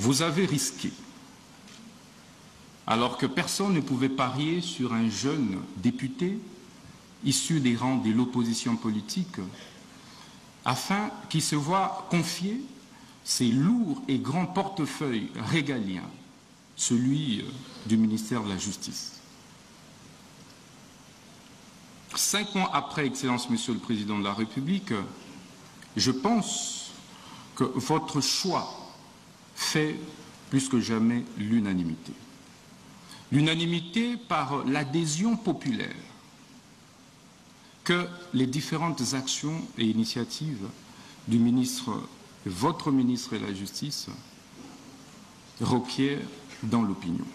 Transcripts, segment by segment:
vous avez risqué, alors que personne ne pouvait parier sur un jeune député issu des rangs de l'opposition politique, afin qu'il se voie confier ces lourds et grands portefeuilles régaliens, celui du ministère de la Justice. 5 mois après, Excellence, Monsieur le Président de la République, je pense que votre choix fait plus que jamais l'unanimité. L'unanimité par l'adhésion populaire que les différentes actions et initiatives du ministre, votre ministre de la Justice, requièrent dans l'opinion.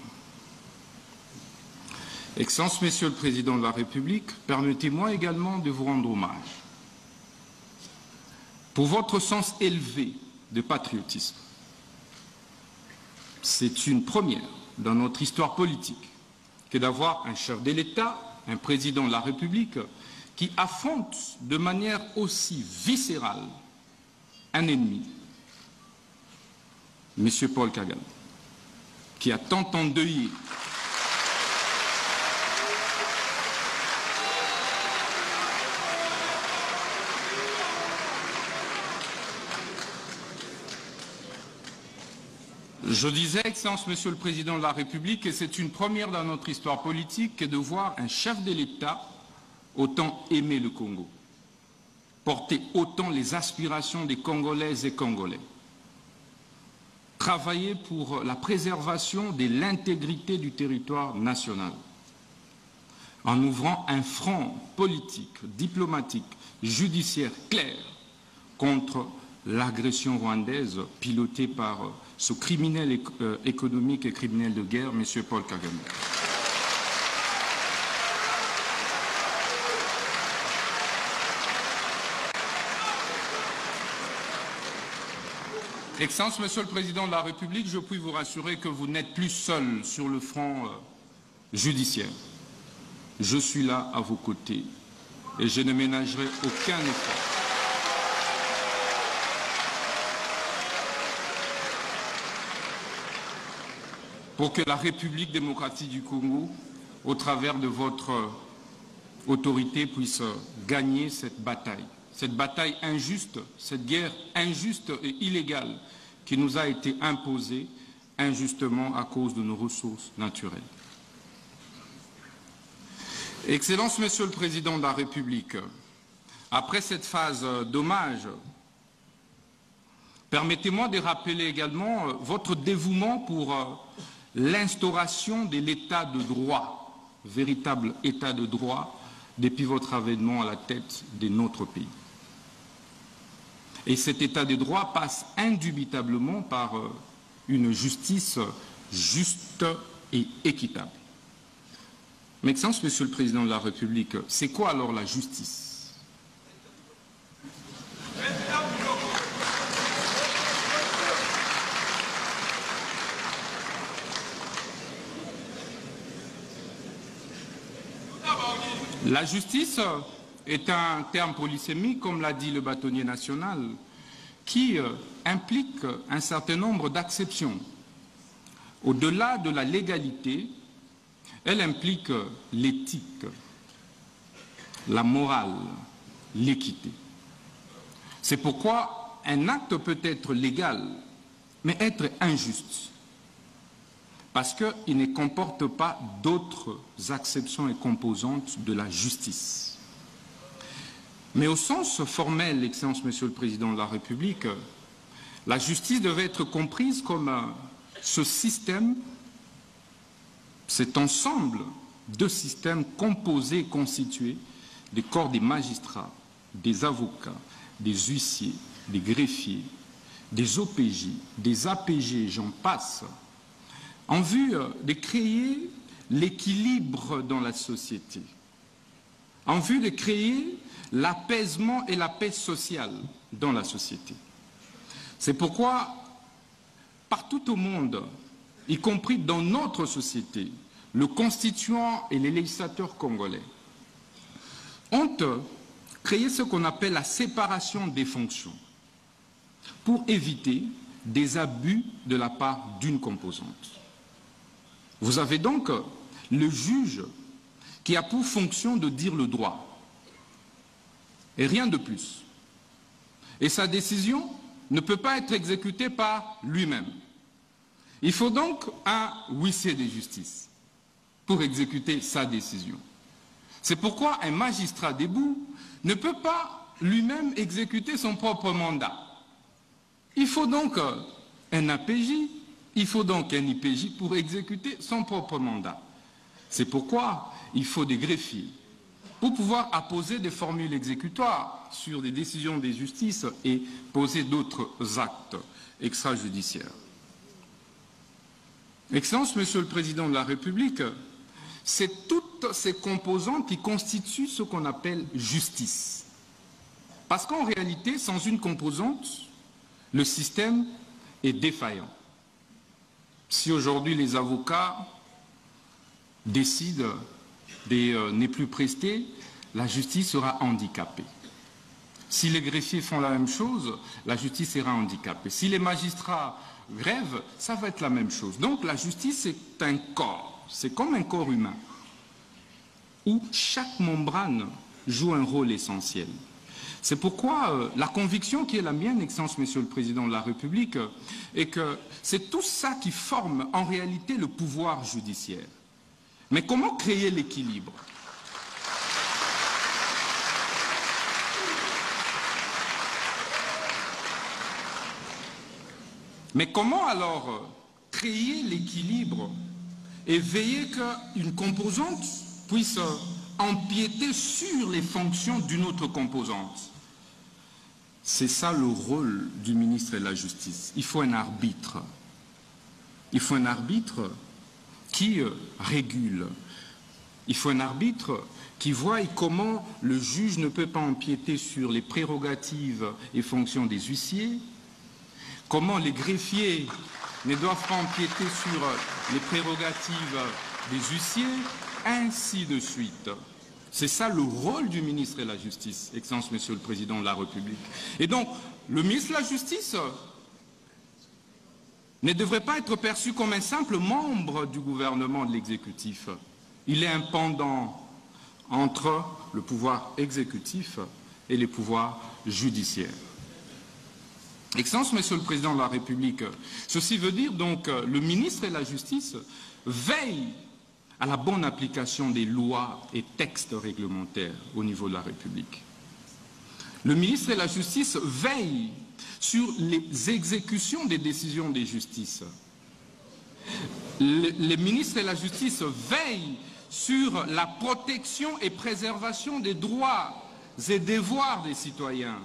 Excellence, Monsieur le Président de la République, permettez-moi également de vous rendre hommage pour votre sens élevé de patriotisme. C'est une première dans notre histoire politique que d'avoir un chef de l'État, un président de la République, qui affronte de manière aussi viscérale un ennemi, M. Paul Kagame, qui a tant endeuillé Je disais, Excellence, Monsieur le Président de la République, que c'est une première dans notre histoire politique que de voir un chef de l'État autant aimer le Congo, porter autant les aspirations des Congolaises et Congolais, travailler pour la préservation de l'intégrité du territoire national, en ouvrant un front politique, diplomatique, judiciaire clair contre l'agression rwandaise pilotée par ce criminel économique et criminel de guerre, M. Paul Kagame. Excellence, Monsieur le Président de la République, je puis vous rassurer que vous n'êtes plus seul sur le front judiciaire. Je suis là à vos côtés et je ne ménagerai aucun effort pour que la République démocratique du Congo, au travers de votre autorité, puisse gagner cette bataille injuste, cette guerre injuste et illégale qui nous a été imposée injustement à cause de nos ressources naturelles. Excellence, Monsieur le Président de la République, après cette phase d'hommage, permettez-moi de rappeler également votre dévouement pour l'instauration de l'état de droit, véritable état de droit, depuis votre avènement à la tête de notre pays. Et cet état de droit passe indubitablement par une justice juste et équitable. Mais Excellence, Monsieur le Président de la République, c'est quoi alors la justice ? La justice est un terme polysémique, comme l'a dit le bâtonnier national, qui implique un certain nombre d'acceptions. Au-delà de la légalité, elle implique l'éthique, la morale, l'équité. C'est pourquoi un acte peut être légal, mais être injuste, parce qu'il ne comporte pas d'autres acceptions et composantes de la justice. Mais au sens formel, Excellence, Monsieur le Président de la République, la justice devait être comprise comme ce système, cet ensemble de systèmes composés et constitués des corps des magistrats, des avocats, des huissiers, des greffiers, des OPJ, des APG, j'en passe, en vue de créer l'équilibre dans la société, en vue de créer l'apaisement et la paix sociale dans la société. C'est pourquoi, partout au monde, y compris dans notre société, le constituant et les législateurs congolais ont créé ce qu'on appelle la séparation des fonctions pour éviter des abus de la part d'une composante. Vous avez donc le juge qui a pour fonction de dire le droit, et rien de plus. Et sa décision ne peut pas être exécutée par lui-même. Il faut donc un huissier de justice pour exécuter sa décision. C'est pourquoi un magistrat debout ne peut pas lui-même exécuter son propre mandat. Il faut donc un APJ, il faut donc un IPJ pour exécuter son propre mandat. C'est pourquoi il faut des greffiers pour pouvoir apposer des formules exécutoires sur des décisions des justices et poser d'autres actes extrajudiciaires. Excellence, Monsieur le Président de la République, c'est toutes ces composantes qui constituent ce qu'on appelle justice. Parce qu'en réalité, sans une composante, le système est défaillant. Si aujourd'hui les avocats décident de ne plus prester, la justice sera handicapée. Si les greffiers font la même chose, la justice sera handicapée. Si les magistrats grèvent, ça va être la même chose. Donc la justice est un corps, c'est comme un corps humain, où chaque membrane joue un rôle essentiel. C'est pourquoi la conviction qui est la mienne, Excellence, Monsieur le Président de la République, est que c'est tout ça qui forme en réalité le pouvoir judiciaire. Mais comment créer l'équilibre? Mais comment alors créer l'équilibre et veiller qu'une composante puisse empiéter sur les fonctions d'une autre composante? C'est ça le rôle du ministre de la Justice. Il faut un arbitre. Il faut un arbitre qui régule. Il faut un arbitre qui voit comment le juge ne peut pas empiéter sur les prérogatives et fonctions des huissiers, comment les greffiers ne doivent pas empiéter sur les prérogatives des huissiers, ainsi de suite. C'est ça le rôle du ministre de la Justice, Excellence, Monsieur le Président de la République. Et donc, le ministre de la Justice ne devrait pas être perçu comme un simple membre du gouvernement de l'exécutif. Il est un pendant entre le pouvoir exécutif et les pouvoirs judiciaires. Excellence, Monsieur le Président de la République, ceci veut dire donc que le ministre de la Justice veille à la bonne application des lois et textes réglementaires au niveau de la République. Le ministre de la Justice veille sur les exécutions des décisions des justices. Le ministre de la Justice veille sur la protection et préservation des droits et devoirs des citoyens.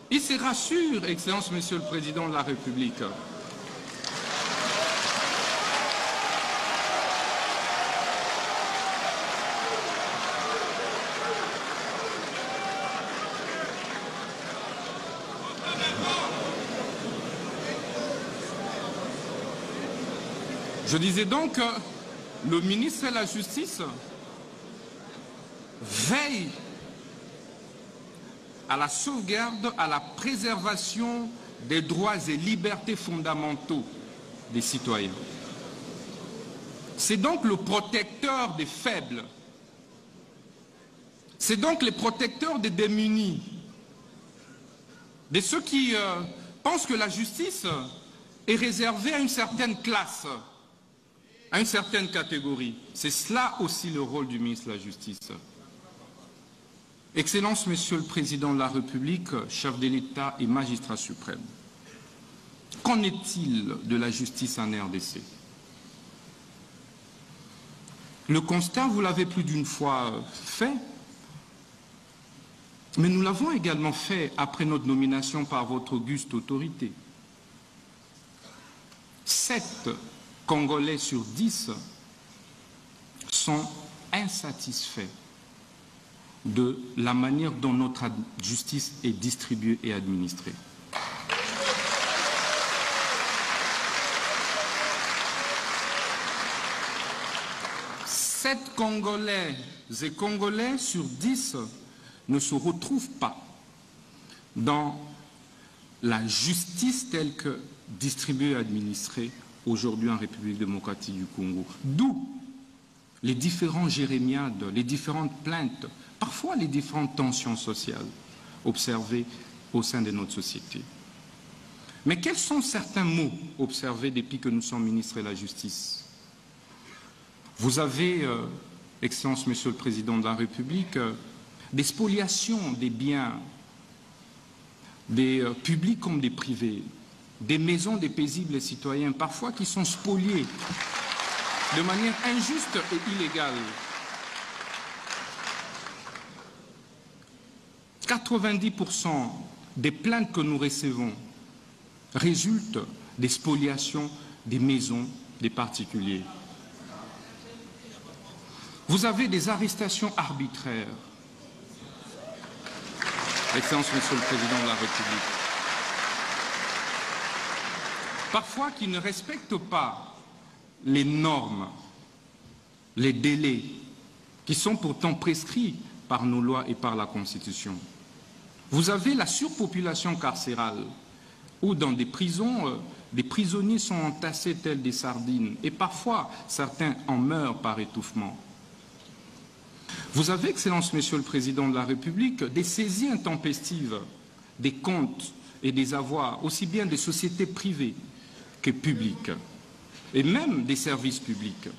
Il se rassure, Excellence, Monsieur le Président de la République. Je disais donc que le ministre de la Justice veille à la sauvegarde, à la préservation des droits et libertés fondamentaux des citoyens. C'est donc le protecteur des faibles. C'est donc le protecteur des démunis, de ceux qui pensent que la justice est réservée à une certaine classe, à une certaine catégorie. C'est cela aussi le rôle du ministre de la Justice. Excellence, Monsieur le Président de la République, chef de l'État et magistrat suprême, qu'en est-il de la justice en RDC? Le constat, vous l'avez plus d'une fois fait, mais nous l'avons également fait après notre nomination par votre auguste autorité. 7 Congolais sur 10 sont insatisfaits de la manière dont notre justice est distribuée et administrée. Sept Congolais et Congolais sur 10 ne se retrouvent pas dans la justice telle que distribués et administrés aujourd'hui en République démocratique du Congo. D'où les différents jérémiades, les différentes plaintes, parfois les différentes tensions sociales observées au sein de notre société. Mais quels sont certains mots observés depuis que nous sommes ministres de la Justice? Vous avez, Excellence, Monsieur le Président de la République, des spoliations des biens, des publics comme des privés, des maisons des paisibles citoyens, parfois qui sont spoliées de manière injuste et illégale. 90% des plaintes que nous recevons résultent des spoliations des maisons des particuliers. Vous avez des arrestations arbitraires. Excellence, Monsieur le Président de la République. Parfois qui ne respectent pas les normes, les délais, qui sont pourtant prescrits par nos lois et par la Constitution. Vous avez la surpopulation carcérale, où dans des prisons, des prisonniers sont entassés tels des sardines, et parfois certains en meurent par étouffement. Vous avez, Excellence, Monsieur le Président de la République, des saisies intempestives des comptes et des avoirs, aussi bien des sociétés privées que publiques, et même des services publics.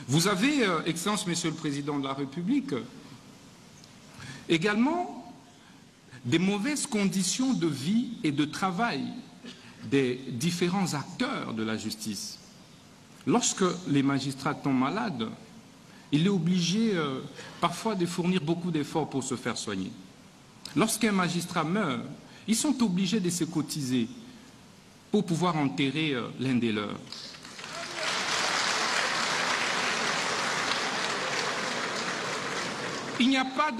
Vous avez, Excellence, Monsieur le Président de la République, également des mauvaises conditions de vie et de travail des différents acteurs de la justice. Lorsque les magistrats tombent malades, il est obligé parfois de fournir beaucoup d'efforts pour se faire soigner. Lorsqu'un magistrat meurt, ils sont obligés de se cotiser pour pouvoir enterrer l'un des leurs. Il n'y a pas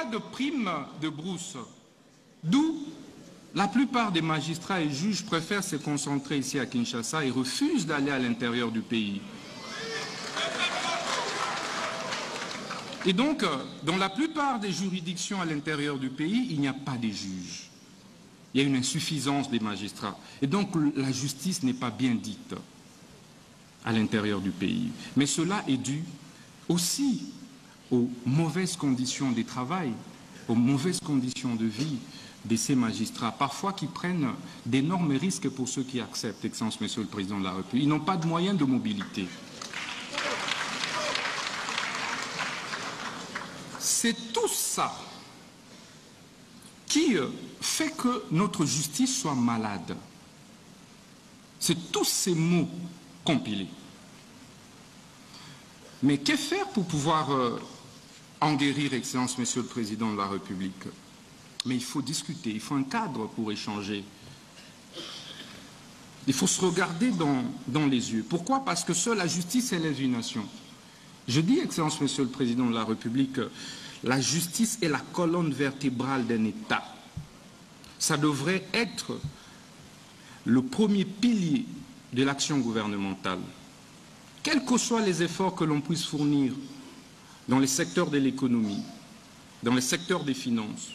de prime de brousse, d'où la plupart des magistrats et juges préfèrent se concentrer ici à Kinshasa et refusent d'aller à l'intérieur du pays. Et donc, dans la plupart des juridictions à l'intérieur du pays, il n'y a pas de juges. Il y a une insuffisance des magistrats. Et donc, la justice n'est pas bien dite à l'intérieur du pays. Mais cela est dû aussi aux mauvaises conditions de travail, aux mauvaises conditions de vie de ces magistrats, parfois qui prennent d'énormes risques pour ceux qui acceptent, Excellence, Monsieur le Président de la République. Ils n'ont pas de moyens de mobilité. C'est tout ça qui fait que notre justice soit malade. C'est tous ces mots compilés. Mais que faire pour pouvoir en guérir, Excellence, Monsieur le Président de la République? Mais il faut discuter, il faut un cadre pour échanger. Il faut se regarder dans les yeux. Pourquoi? Parce que seule la justice élève une nation. Je dis, Excellence, Monsieur le Président de la République, la justice est la colonne vertébrale d'un État. Ça devrait être le premier pilier de l'action gouvernementale. Quels que soient les efforts que l'on puisse fournir dans les secteurs de l'économie, dans les secteurs des finances,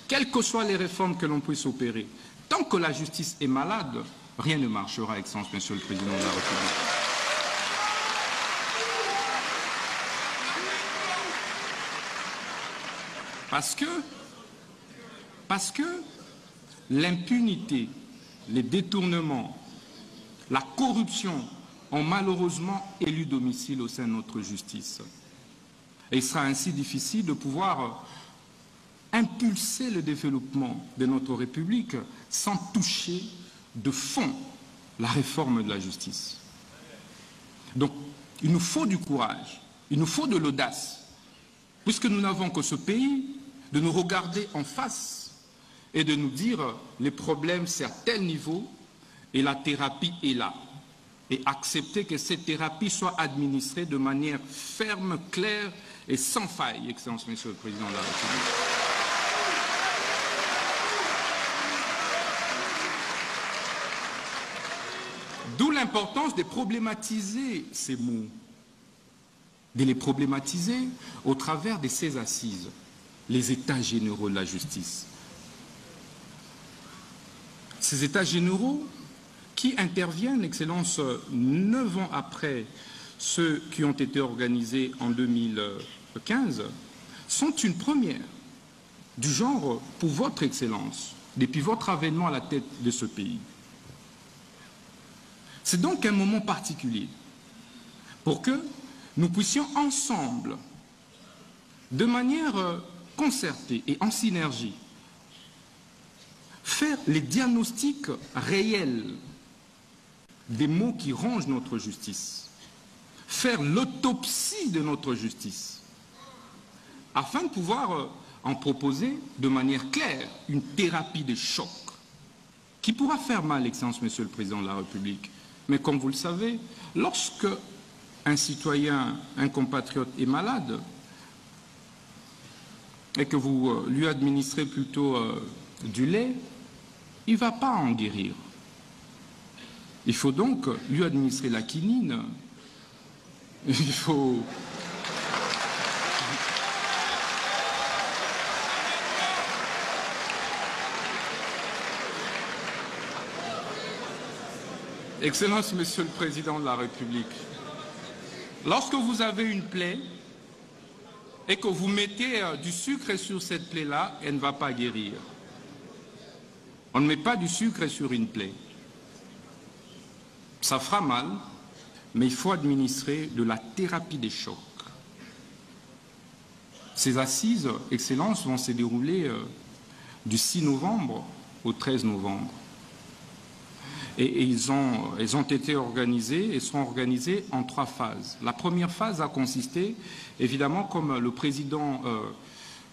quelles que soient les réformes que l'on puisse opérer, tant que la justice est malade, rien ne marchera, Excellence, Monsieur le Président de la République. Parce que l'impunité, les détournements, la corruption ont malheureusement élu domicile au sein de notre justice. Et il sera ainsi difficile de pouvoir impulser le développement de notre République sans toucher de fond la réforme de la justice. Donc, il nous faut du courage, il nous faut de l'audace, puisque nous n'avons que ce pays, de nous regarder en face et de nous dire les problèmes c'est à tel niveau et la thérapie est là. Et accepter que cette thérapie soit administrée de manière ferme, claire et sans faille, Excellence, Monsieur le Président de la République. D'où l'importance de problématiser ces mots, de les problématiser au travers de ces assises, les états généraux de la justice. Ces États généraux qui interviennent, Excellence, 9 ans après ceux qui ont été organisés en 2015, sont une première du genre pour votre Excellence, depuis votre avènement à la tête de ce pays. C'est donc un moment particulier pour que nous puissions ensemble, de manière concertée et en synergie, faire les diagnostics réels des maux qui rongent notre justice, faire l'autopsie de notre justice, afin de pouvoir en proposer de manière claire une thérapie de choc qui pourra faire mal, Excellence, Monsieur le Président de la République. Mais comme vous le savez, lorsque un citoyen, un compatriote est malade et que vous lui administrez plutôt du lait, il ne va pas en guérir. Il faut donc lui administrer la quinine. Il faut... Excellence, Monsieur le Président de la République, lorsque vous avez une plaie et que vous mettez du sucre sur cette plaie-là, elle ne va pas guérir. On ne met pas du sucre sur une plaie. Ça fera mal, mais il faut administrer de la thérapie des chocs. Ces assises, Excellence, vont se dérouler du 6 novembre au 13 novembre. Et elles ont été organisées et seront organisées en 3 phases. La première phase a consisté, évidemment, comme le président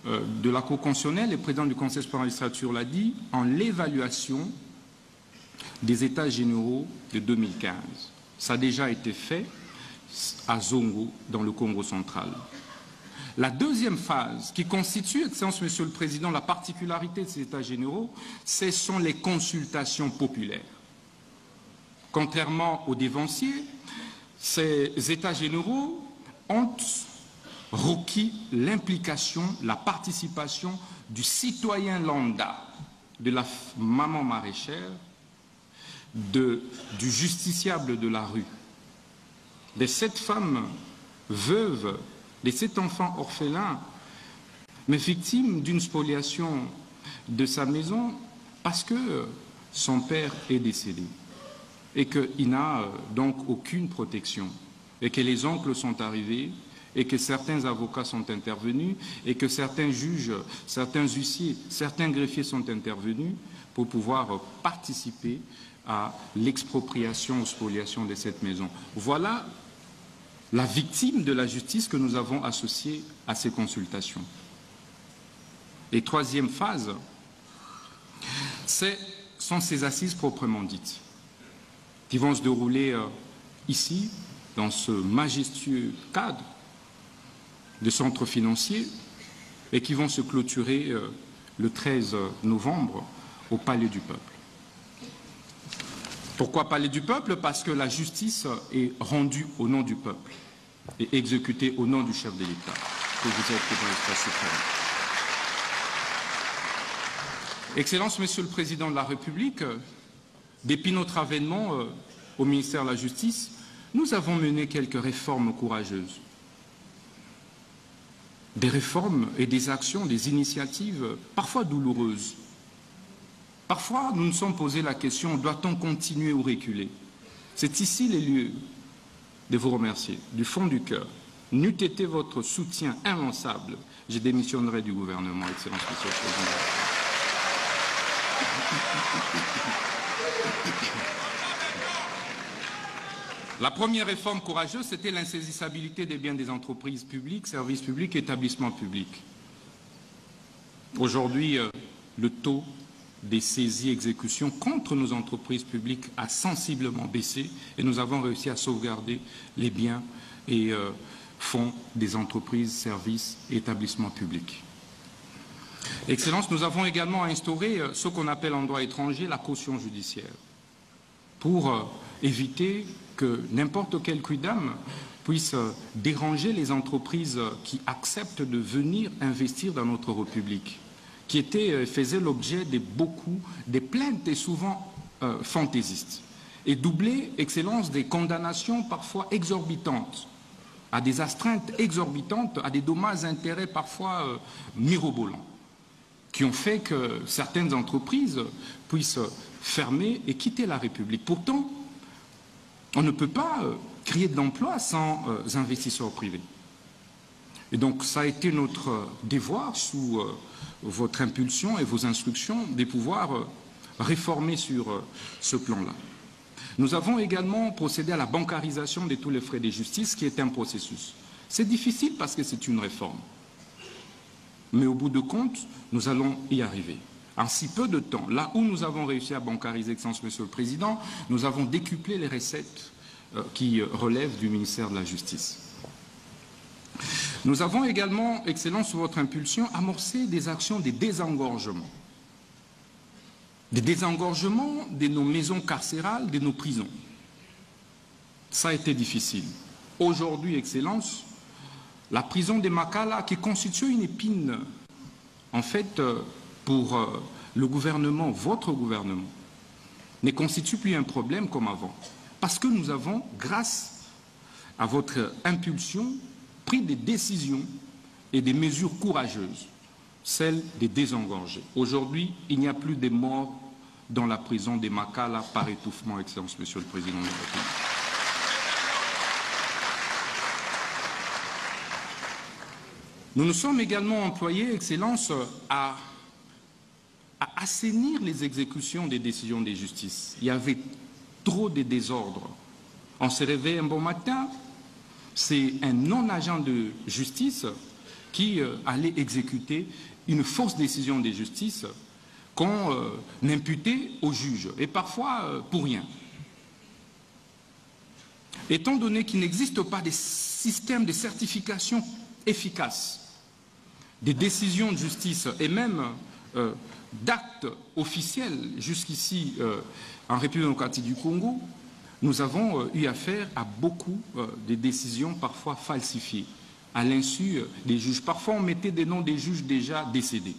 de la Cour constitutionnelle et le président du Conseil supérieur de la magistrature l'a dit, en l'évaluation des États généraux de 2015. Ça a déjà été fait à Zongo, dans le Congo central. La deuxième phase, qui constitue, Excellence, Monsieur le Président, la particularité de ces États généraux, ce sont les consultations populaires. Contrairement aux dévanciers, ces États généraux ont requis l'implication, la participation du citoyen lambda, de la maman maraîchère, du justiciable de la rue, des 7 femmes veuves, des 7 enfants orphelins, mais victimes d'une spoliation de sa maison parce que son père est décédé et qu'il n'a donc aucune protection, et que les oncles sont arrivés, et que certains avocats sont intervenus, et que certains juges, certains huissiers, certains greffiers sont intervenus pour pouvoir participer à l'expropriation ou spoliation de cette maison. Voilà la victime de la justice que nous avons associée à ces consultations. Et troisième phase, sont ces assises proprement dites, qui vont se dérouler ici, dans ce majestueux cadre de centre financier, et qui vont se clôturer le 13 novembre au Palais du Peuple. Pourquoi Palais du Peuple? Parce que la justice est rendue au nom du peuple et exécutée au nom du chef de l'État, que vous êtes dans l'espace suprême. Excellence, Monsieur le Président de la République, depuis notre avènement au ministère de la Justice, nous avons mené quelques réformes courageuses. Des réformes et des actions, des initiatives parfois douloureuses. Parfois, nous nous sommes posé la question, doit-on continuer ou reculer? C'est ici les lieux de vous remercier, du fond du cœur. N'eût été votre soutien inlassable, je démissionnerai du gouvernement, Excellence, Monsieur le Président. La première réforme courageuse, c'était l'insaisissabilité des biens des entreprises publiques, services publics, établissements publics. Aujourd'hui, le taux des saisies et exécutions contre nos entreprises publiques a sensiblement baissé et nous avons réussi à sauvegarder les biens et fonds des entreprises, services et établissements publics. Excellence, nous avons également instauré ce qu'on appelle en droit étranger la caution judiciaire pour éviter que n'importe quel quidam puisse déranger les entreprises qui acceptent de venir investir dans notre République, qui faisait l'objet de beaucoup des plaintes et souvent fantaisistes, et doublé, Excellence, des condamnations parfois exorbitantes, à des astreintes exorbitantes, à des dommages-intérêts parfois mirobolants, qui ont fait que certaines entreprises puissent fermer et quitter la République. Pourtant, on ne peut pas créer de l'emploi sans investisseurs privés. Et donc, ça a été notre devoir, sous votre impulsion et vos instructions, de pouvoir réformer sur ce plan-là. Nous avons également procédé à la bancarisation de tous les frais de justice, qui est un processus. C'est difficile parce que c'est une réforme. Mais au bout de compte, nous allons y arriver. En si peu de temps, là où nous avons réussi à bancariser, Excellence, Monsieur le Président, nous avons décuplé les recettes qui relèvent du ministère de la Justice. Nous avons également, Excellence, sous votre impulsion, amorcé des actions de désengorgement. Des désengorgements de nos maisons carcérales, de nos prisons. Ça a été difficile. Aujourd'hui, Excellence, la prison de Makala, qui constitue une épine, en fait, pour le gouvernement, votre gouvernement, ne constitue plus un problème comme avant. Parce que nous avons, grâce à votre impulsion, pris des décisions et des mesures courageuses, celles de désengorger. Aujourd'hui, il n'y a plus de morts dans la prison de Makala par étouffement, Excellence, Monsieur le Président de la République. Nous nous sommes également employés, Excellence, à assainir les exécutions des décisions de justice. Il y avait trop de désordre. On se réveille un bon matin, c'est un non-agent de justice qui allait exécuter une fausse décision de justice qu'on imputait au juge, et parfois pour rien. Étant donné qu'il n'existe pas de système de certification efficace des décisions de justice et même d'actes officiels jusqu'ici en République démocratique du Congo, nous avons eu affaire à beaucoup de décisions parfois falsifiées à l'insu des juges. Parfois, on mettait des noms des juges déjà décédés.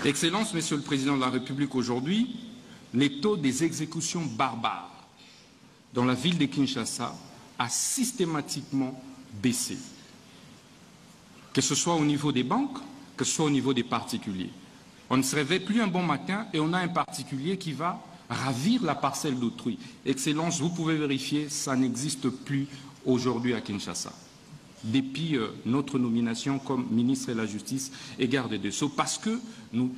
Excellence, Monsieur le Président de la République, aujourd'hui, les taux des exécutions barbares dans la ville de Kinshasa a systématiquement baissé. Que ce soit au niveau des banques, que ce soit au niveau des particuliers. On ne se réveille plus un bon matin et on a un particulier qui va ravir la parcelle d'autrui. Excellence, vous pouvez vérifier, ça n'existe plus aujourd'hui à Kinshasa. Depuis notre nomination comme ministre de la Justice et garde des Sceaux, parce que nous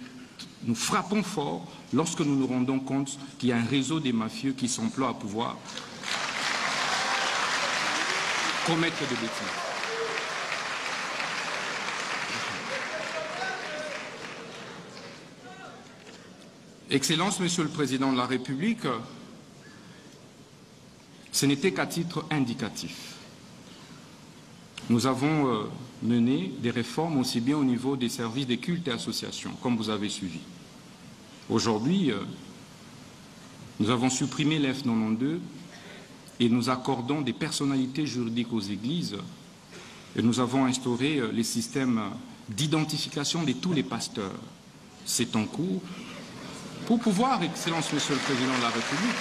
frappons fort lorsque nous nous rendons compte qu'il y a un réseau des mafieux qui s'emploie à pouvoir commettre des bêtises. Excellence, Monsieur le Président de la République, ce n'était qu'à titre indicatif. Nous avons mené des réformes aussi bien au niveau des services des cultes et associations, comme vous avez suivi. Aujourd'hui, nous avons supprimé l'F92 et nous accordons des personnalités juridiques aux églises et nous avons instauré les systèmes d'identification de tous les pasteurs. C'est en cours pour pouvoir, Excellence, Monsieur le Président de la République,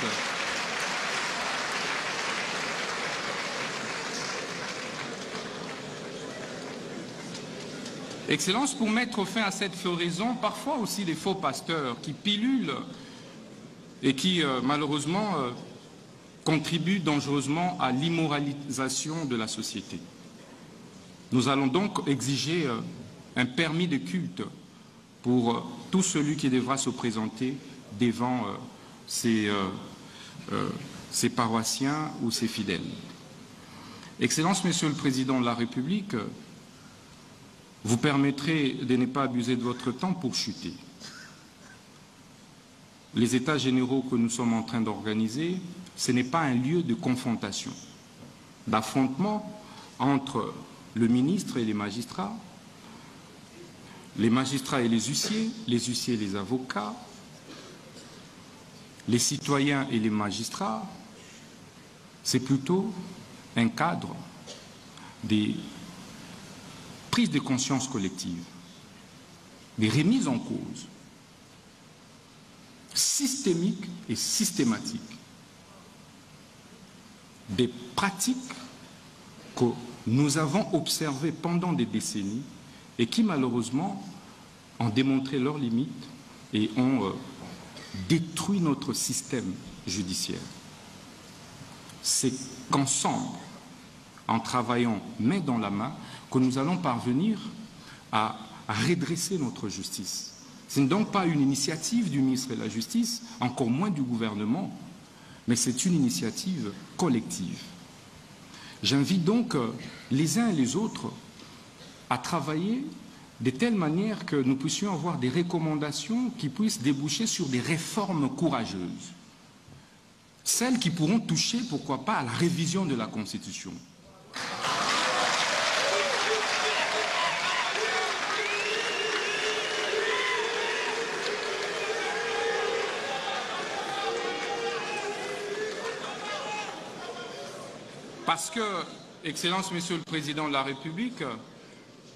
Excellence, pour mettre fin à cette floraison, parfois aussi des faux pasteurs qui pilulent et qui, malheureusement, contribuent dangereusement à l'immoralisation de la société. Nous allons donc exiger un permis de culte pour tout celui qui devra se présenter devant ses paroissiens ou ses fidèles. Excellence, Monsieur le Président de la République, vous permettrez de ne pas abuser de votre temps pour chuter. Les États généraux que nous sommes en train d'organiser, ce n'est pas un lieu de confrontation, d'affrontement entre le ministre et les magistrats et les huissiers et les avocats, les citoyens et les magistrats. C'est plutôt un cadre des prises de conscience collectives, des remises en cause systémiques et systématiques, des pratiques que nous avons observées pendant des décennies et qui malheureusement ont démontré leurs limites et ont détruit notre système judiciaire. C'est qu'ensemble, en travaillant main dans la main, que nous allons parvenir à redresser notre justice. Ce n'est donc pas une initiative du ministre de la Justice, encore moins du gouvernement, mais c'est une initiative collective. J'invite donc les uns et les autres à travailler de telle manière que nous puissions avoir des recommandations qui puissent déboucher sur des réformes courageuses. Celles qui pourront toucher, pourquoi pas, à la révision de la Constitution. Parce que, Excellence, Monsieur le Président de la République,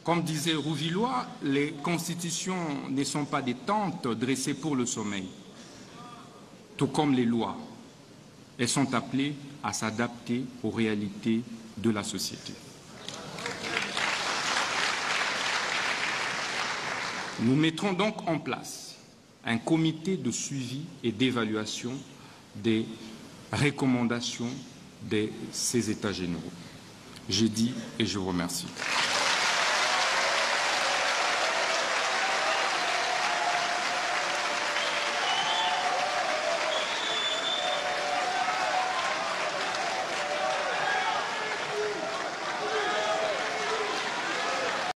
comme disait Rouvillois, les constitutions ne sont pas des tentes dressées pour le sommeil, tout comme les lois. Elles sont appelées à s'adapter aux réalités de la société. Nous mettrons donc en place un comité de suivi et d'évaluation des recommandations de ces États généraux. J'ai dit et je vous remercie.